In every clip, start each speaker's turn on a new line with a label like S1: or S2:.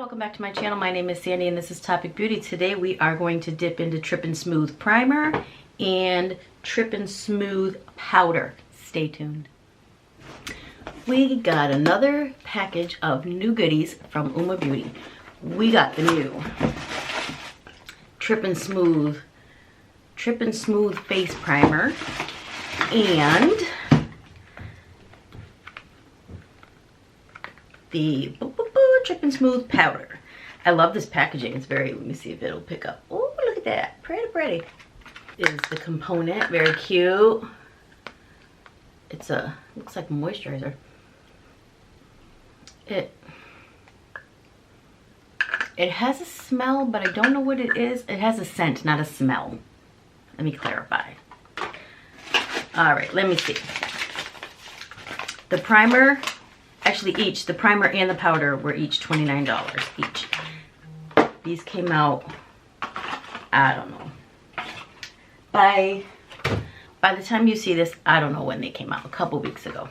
S1: welcome back to my channel. My name is Sandy and this is Topic Beauty. Today we are going to dip into Trippin Smooth Primer and Trippin Smooth Powder. Stay tuned. We got another package of new goodies from UOMA Beauty. We got the new Trippin Smooth Face Primer and the Trippin Smooth Powder. I love this packaging. It's very, let me see if it'll pick up. Oh, look at that. Pretty, pretty. Is the component. Very cute. It's a, looks like moisturizer. It has a smell, but I don't know what it is. It has a scent, not a smell. Let me clarify. All right, let me see. The primer, actually the primer and the powder were each $29 each. These came out, I don't know. By the time you see this, I don't know when they came out, a couple weeks ago.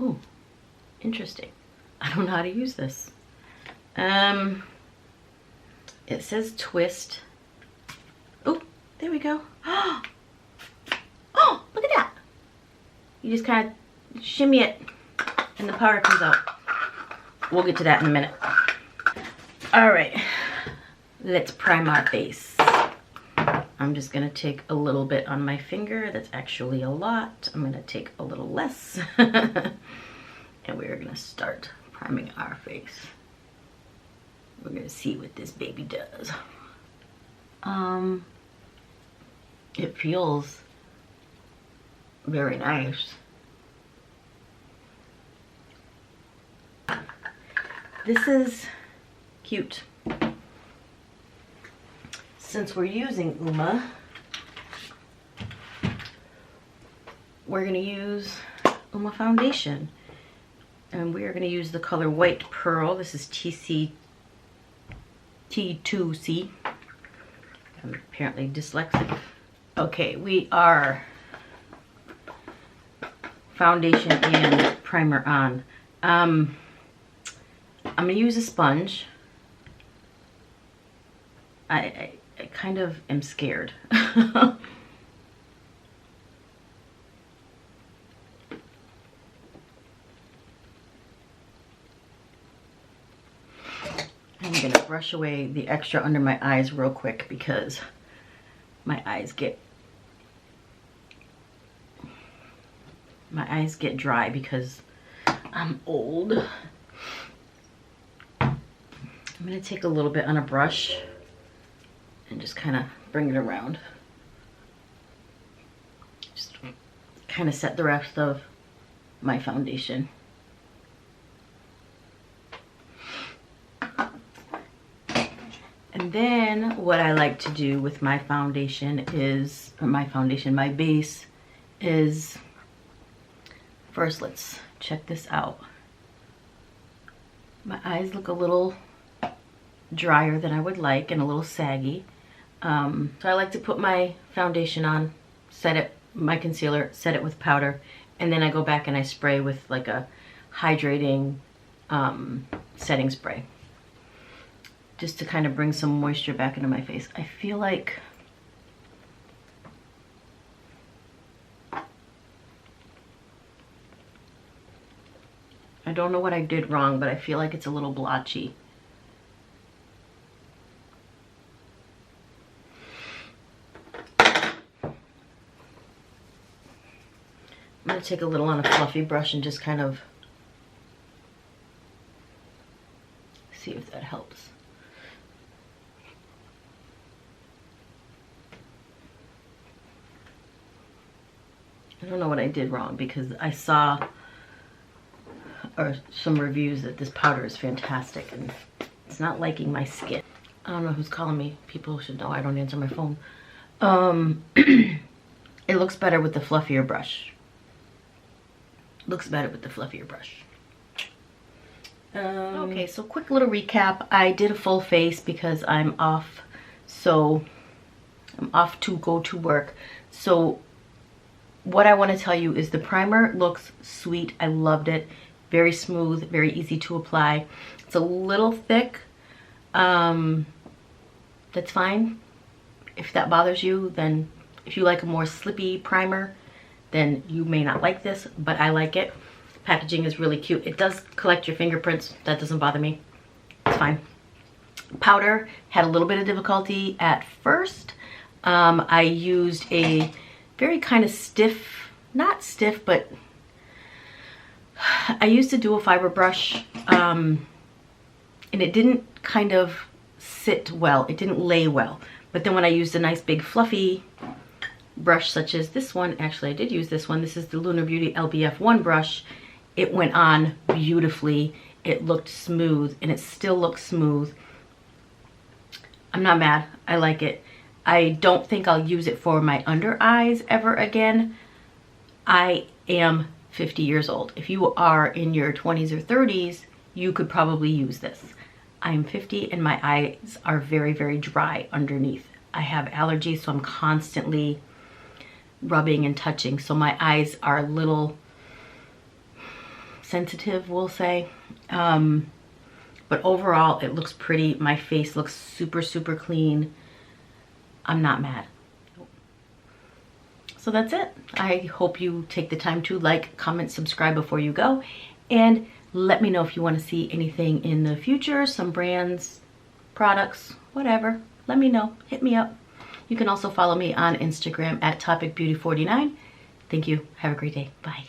S1: Ooh, interesting. I don't know how to use this. It says twist. Oh, there we go. Oh, look at that. You just kind of shimmy it and the powder comes out. We'll get to that in a minute. All right, let's prime our face. I'm just gonna take a little bit on my finger. That's actually a lot. I'm gonna take a little less. And we're gonna start priming our face. We're gonna see what this baby does. It feels very nice. This is cute. Since we're using UOMA, we're gonna use UOMA foundation. And we are gonna use the color White Pearl. This is T2C. I'm apparently dyslexic. Okay, we are foundation and primer on. I'm gonna use a sponge. I kind of am scared. I'm gonna brush away the extra under my eyes real quick because my eyes get dry because I'm old. I'm gonna take a little bit on a brush and just kind of bring it around. Just kind of set the rest of my foundation. And then what I like to do with my foundation is, my base is, first let's check this out. My eyes look a little drier than I would like and a little saggy. So I like to put my foundation on, set it, my concealer, set it with powder, and then I go back and I spray with like a hydrating setting spray. Just to kind of bring some moisture back into my face. I feel like I don't know what I did wrong, but I feel like it's a little blotchy. I'm gonna take a little on a fluffy brush and just kind of see if that helps. I don't know what I did wrong because I saw some reviews that this powder is fantastic and it's not liking my skin. I don't know who's calling me. People should know I don't answer my phone. It looks better with the fluffier brush. Looks better with the fluffier brush. Okay, so quick little recap. I did a full face because I'm off, so I'm off to go to work. So what I want to tell you is the primer looks sweet. I loved it. Very smooth, very easy to apply. It's a little thick. That's fine. If that bothers you, then if you like a more slippy primer, then you may not like this, but I like it. Packaging is really cute. It does collect your fingerprints. That doesn't bother me. It's fine. Powder had a little bit of difficulty at first. I used a very kind of stiff, not stiff, but I used a dual fiber brush, and it didn't kind of sit well. It didn't lay well. But then when I used a nice big fluffy brush such as this one, actually I did use this one. This is the Lunar Beauty LBF1 brush. It went on beautifully. It looked smooth, and it still looks smooth. I'm not mad. I like it. I don't think I'll use it for my under eyes ever again. I am 50 years old. If you are in your 20s or 30s, you could probably use this. I'm 50 and my eyes are very, very dry underneath. I have allergies, so I'm constantly rubbing and touching. So my eyes are a little sensitive, we'll say. But overall, it looks pretty. My face looks super, super clean. I'm not mad. So that's it. I hope you take the time to like, comment, subscribe before you go. And let me know if you want to see anything in the future, some brands, products, whatever. Let me know. Hit me up. You can also follow me on Instagram at topicbeauty49. Thank you. Have a great day. Bye.